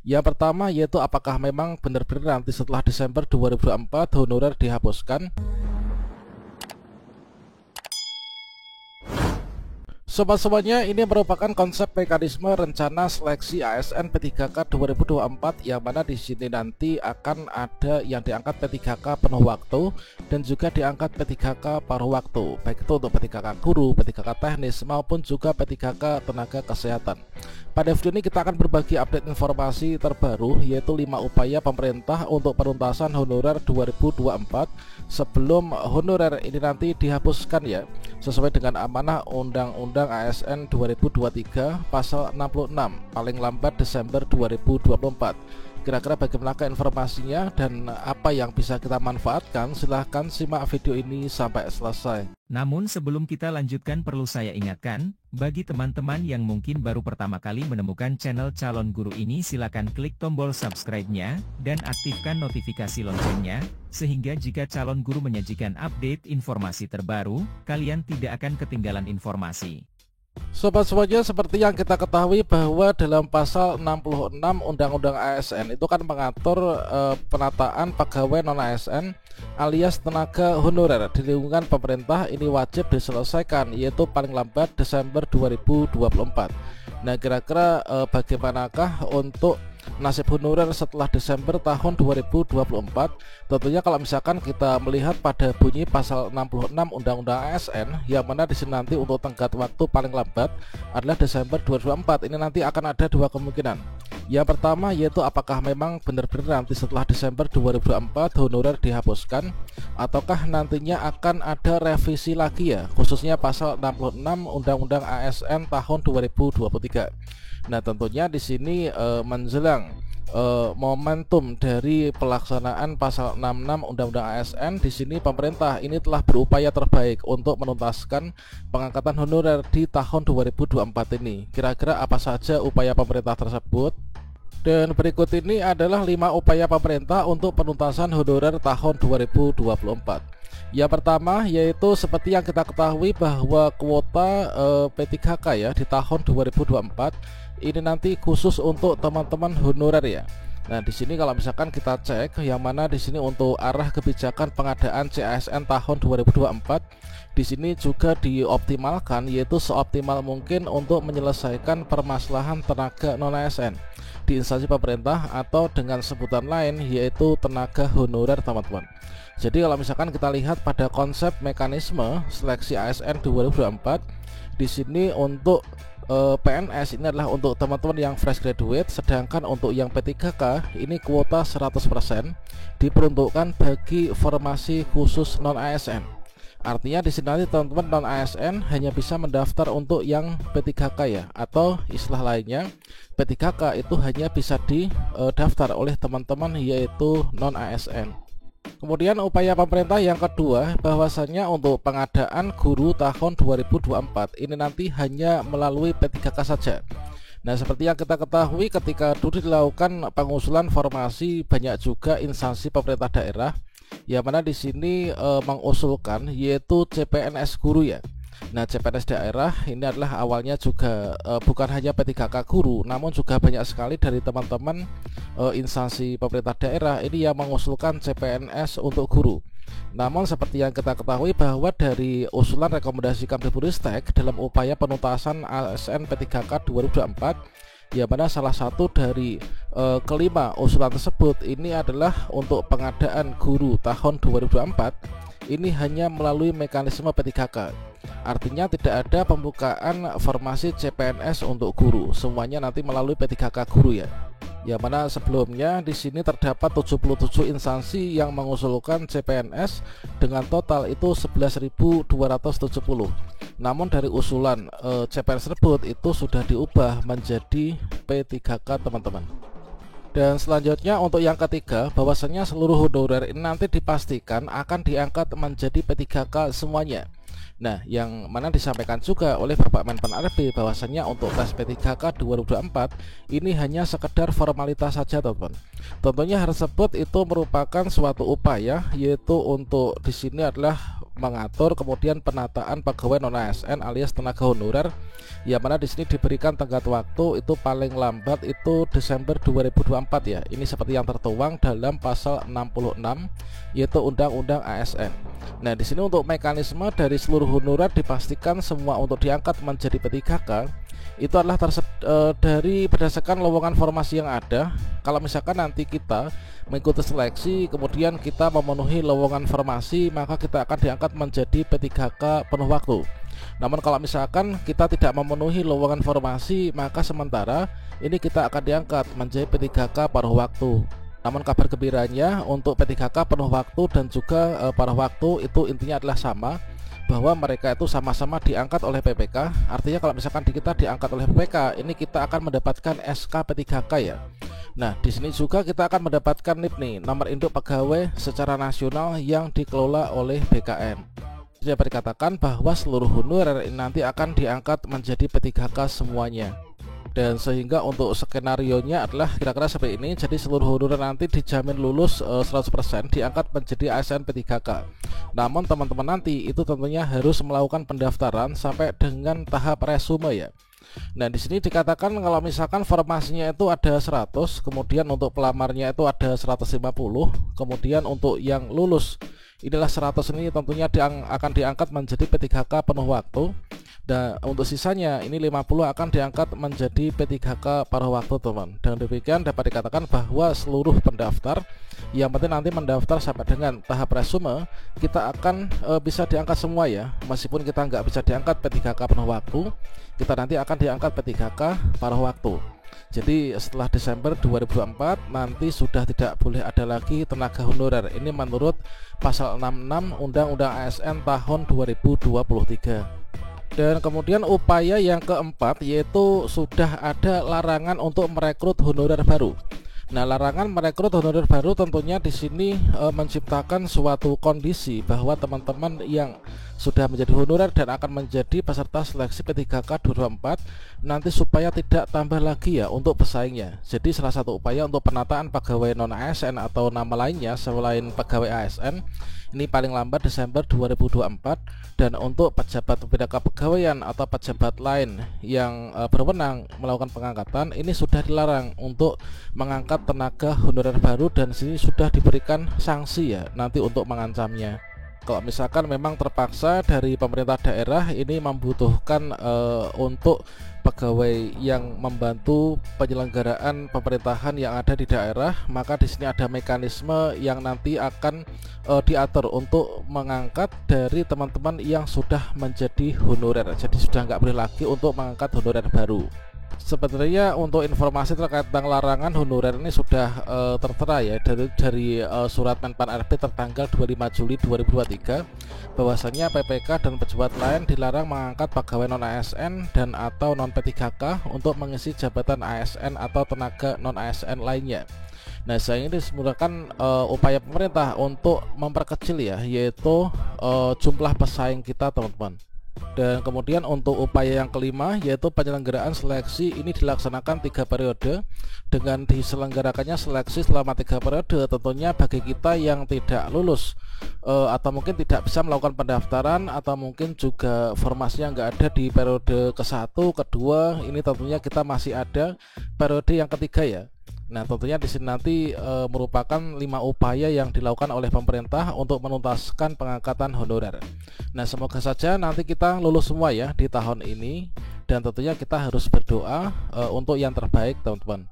Yang pertama yaitu apakah memang benar-benar nanti setelah Desember 2024 honorer dihapuskan. Sobat semuanya, ini merupakan konsep mekanisme rencana seleksi ASN P3K 2024 yang mana di sini nanti akan ada yang diangkat P3K penuh waktu dan juga diangkat P3K paruh waktu, baik itu untuk P3K guru, P3K teknis maupun juga P3K tenaga kesehatan. Pada video ini kita akan berbagi update informasi terbaru, yaitu 5 upaya pemerintah untuk penuntasan honorer 2024 sebelum honorer ini nanti dihapuskan ya, sesuai dengan amanah Undang-Undang ASN 2023 pasal 66 paling lambat Desember 2024. Kira-kira bagaimanakah informasinya dan apa yang bisa kita manfaatkan? Silahkan simak video ini sampai selesai. Namun sebelum kita lanjutkan, perlu saya ingatkan, bagi teman-teman yang mungkin baru pertama kali menemukan channel Calon Guru ini, silakan klik tombol subscribe-nya dan aktifkan notifikasi loncengnya, sehingga jika Calon Guru menyajikan update informasi terbaru, kalian tidak akan ketinggalan informasi. Sobat semuanya, seperti yang kita ketahui bahwa dalam pasal 66 Undang-Undang ASN itu kan mengatur penataan pegawai non-ASN alias tenaga honorer di lingkungan pemerintah ini wajib diselesaikan, yaitu paling lambat Desember 2024. Nah, kira-kira bagaimanakah untuk nasib honorer setelah Desember tahun 2024? Tentunya kalau misalkan kita melihat pada bunyi pasal 66 Undang-Undang ASN, yang mana di sini nanti untuk tenggat waktu paling lambat adalah Desember 2024, ini nanti akan ada dua kemungkinan. Yang pertama yaitu apakah memang benar-benar nanti setelah Desember 2024 honorer dihapuskan, ataukah nantinya akan ada revisi lagi ya, khususnya pasal 66 Undang-Undang ASN tahun 2023. Nah, tentunya di sini menjelang momentum dari pelaksanaan pasal 66 Undang-Undang ASN, di sini pemerintah ini telah berupaya terbaik untuk menuntaskan pengangkatan honorer di tahun 2024 ini. Kira-kira apa saja upaya pemerintah tersebut? Dan berikut ini adalah 5 upaya pemerintah untuk penuntasan honorer tahun 2024. Yang pertama yaitu seperti yang kita ketahui bahwa kuota P3K ya di tahun 2024 ini nanti khusus untuk teman-teman honorer ya. Nah, di sini kalau misalkan kita cek yang mana di sini untuk arah kebijakan pengadaan CASN tahun 2024, di sini juga dioptimalkan yaitu seoptimal mungkin untuk menyelesaikan permasalahan tenaga non-ASN di instansi pemerintah atau dengan sebutan lain yaitu tenaga honorer, teman-teman. Jadi kalau misalkan kita lihat pada konsep mekanisme seleksi ASN 2024, di sini untuk PNS ini adalah untuk teman-teman yang fresh graduate, sedangkan untuk yang P3K ini kuota 100% diperuntukkan bagi formasi khusus non ASN. Artinya di sini nanti teman-teman non ASN hanya bisa mendaftar untuk yang P3K ya, atau istilah lainnya P3K itu hanya bisa didaftar oleh teman-teman yaitu non ASN. Kemudian upaya pemerintah yang kedua bahwasanya untuk pengadaan guru tahun 2024 ini nanti hanya melalui P3K saja. Nah, seperti yang kita ketahui ketika dulu dilakukan pengusulan formasi, banyak juga instansi pemerintah daerah yang mana di sini mengusulkan yaitu CPNS guru ya. Nah, CPNS daerah ini adalah awalnya juga bukan hanya P3K guru, namun juga banyak sekali dari teman-teman instansi pemerintah daerah ini yang mengusulkan CPNS untuk guru. Namun seperti yang kita ketahui bahwa dari usulan rekomendasi Kemdikbudristek dalam upaya penuntasan ASN P3K 2024, ya mana salah satu dari kelima usulan tersebut ini adalah untuk pengadaan guru tahun 2024 ini hanya melalui mekanisme P3K. Artinya tidak ada pembukaan formasi CPNS untuk guru, semuanya nanti melalui P3K guru ya. Yang mana sebelumnya di sini terdapat 77 instansi yang mengusulkan CPNS dengan total itu 11.270. Namun dari usulan CPNS tersebut itu sudah diubah menjadi P3K, teman-teman. Dan selanjutnya untuk yang ketiga bahwasanya seluruh honorer ini nanti dipastikan akan diangkat menjadi P3K semuanya. Nah, yang mana disampaikan juga oleh Bapak Menpan RB bahwasannya untuk tes P3K 2024 ini hanya sekedar formalitas saja, teman-teman. Tentunya hal tersebut itu merupakan suatu upaya, yaitu untuk di sini adalah mengatur kemudian penataan pegawai non ASN alias tenaga honorer, yang mana di sini diberikan tenggat waktu itu paling lambat itu Desember 2024 ya. Ini seperti yang tertuang dalam pasal 66 yaitu Undang-Undang ASN. Nah, di sini untuk mekanisme dari seluruh honorer dipastikan semua untuk diangkat menjadi P3K itu adalah dari berdasarkan lowongan formasi yang ada. Kalau misalkan nanti kita mengikuti seleksi kemudian kita memenuhi lowongan formasi, maka kita akan diangkat menjadi P3K penuh waktu. Namun kalau misalkan kita tidak memenuhi lowongan formasi, maka sementara ini kita akan diangkat menjadi P3K paruh waktu. Namun kabar gembiranya untuk P3K penuh waktu dan juga paruh waktu itu intinya adalah sama, bahwa mereka itu sama-sama diangkat oleh PPK. Artinya kalau misalkan kita diangkat oleh PPK, ini kita akan mendapatkan SK P3K ya. Nah, di sini juga kita akan mendapatkan NIP nih, nomor induk pegawai secara nasional yang dikelola oleh BKN. Jadi dikatakan bahwa seluruh honorer ini nanti akan diangkat menjadi P3K semuanya. Dan sehingga untuk skenarionya adalah kira-kira seperti ini. Jadi seluruh honorer nanti dijamin lulus 100% diangkat menjadi ASN P3K. Namun teman-teman nanti itu tentunya harus melakukan pendaftaran sampai dengan tahap resume ya. Nah, di sini dikatakan kalau misalkan formasinya itu ada 100, kemudian untuk pelamarnya itu ada 150, kemudian untuk yang lulus inilah 100 ini tentunya akan diangkat menjadi P3K penuh waktu. Dan untuk sisanya ini 50 akan diangkat menjadi P3K paruh waktu, teman. Dan demikian dapat dikatakan bahwa seluruh pendaftar yang penting nanti mendaftar sampai dengan tahap resume, kita akan bisa diangkat semua ya. Meskipun kita nggak bisa diangkat P3K penuh waktu, kita nanti akan diangkat P3K paruh waktu. Jadi setelah Desember 2024 nanti sudah tidak boleh ada lagi tenaga honorer. Ini menurut pasal 66 Undang-Undang ASN tahun 2023. Dan kemudian upaya yang keempat yaitu sudah ada larangan untuk merekrut honorer baru. Nah, larangan merekrut honorer baru tentunya di sini menciptakan suatu kondisi bahwa teman-teman yang sudah menjadi honorer dan akan menjadi peserta seleksi P3K 2024 nanti supaya tidak tambah lagi ya untuk pesaingnya. Jadi salah satu upaya untuk penataan pegawai non ASN atau nama lainnya selain pegawai ASN ini paling lambat Desember 2024. Dan untuk pejabat pembina kepegawaian atau pejabat lain yang berwenang melakukan pengangkatan ini sudah dilarang untuk mengangkat tenaga honorer baru, dan sini sudah diberikan sanksi ya nanti untuk mengancamnya. Kalau misalkan memang terpaksa dari pemerintah daerah ini membutuhkan untuk pegawai yang membantu penyelenggaraan pemerintahan yang ada di daerah, maka di sini ada mekanisme yang nanti akan diatur untuk mengangkat dari teman-teman yang sudah menjadi honorer. Jadi sudah nggak boleh lagi untuk mengangkat honorer baru. Sebenarnya untuk informasi terkait tentang larangan honorer ini sudah tertera ya dari surat Menpan RB tertanggal 25 Juli 2023 bahwasanya PPK dan pejabat lain dilarang mengangkat pegawai non ASN dan atau non P3K untuk mengisi jabatan ASN atau tenaga non ASN lainnya. Nah, saya ini disebutkan upaya pemerintah untuk memperkecil ya, yaitu jumlah pesaing kita, teman-teman. Dan kemudian untuk upaya yang kelima yaitu penyelenggaraan seleksi ini dilaksanakan 3 periode dengan diselenggarakannya seleksi selama 3 periode. Tentunya bagi kita yang tidak lulus atau mungkin tidak bisa melakukan pendaftaran atau mungkin juga formasinya nggak ada di periode ke-1, kedua, ini tentunya kita masih ada periode yang ketiga ya. Nah, tentunya di sini nanti merupakan 5 upaya yang dilakukan oleh pemerintah untuk menuntaskan pengangkatan honorer. Nah, semoga saja nanti kita lulus semua ya di tahun ini, dan tentunya kita harus berdoa untuk yang terbaik, teman-teman.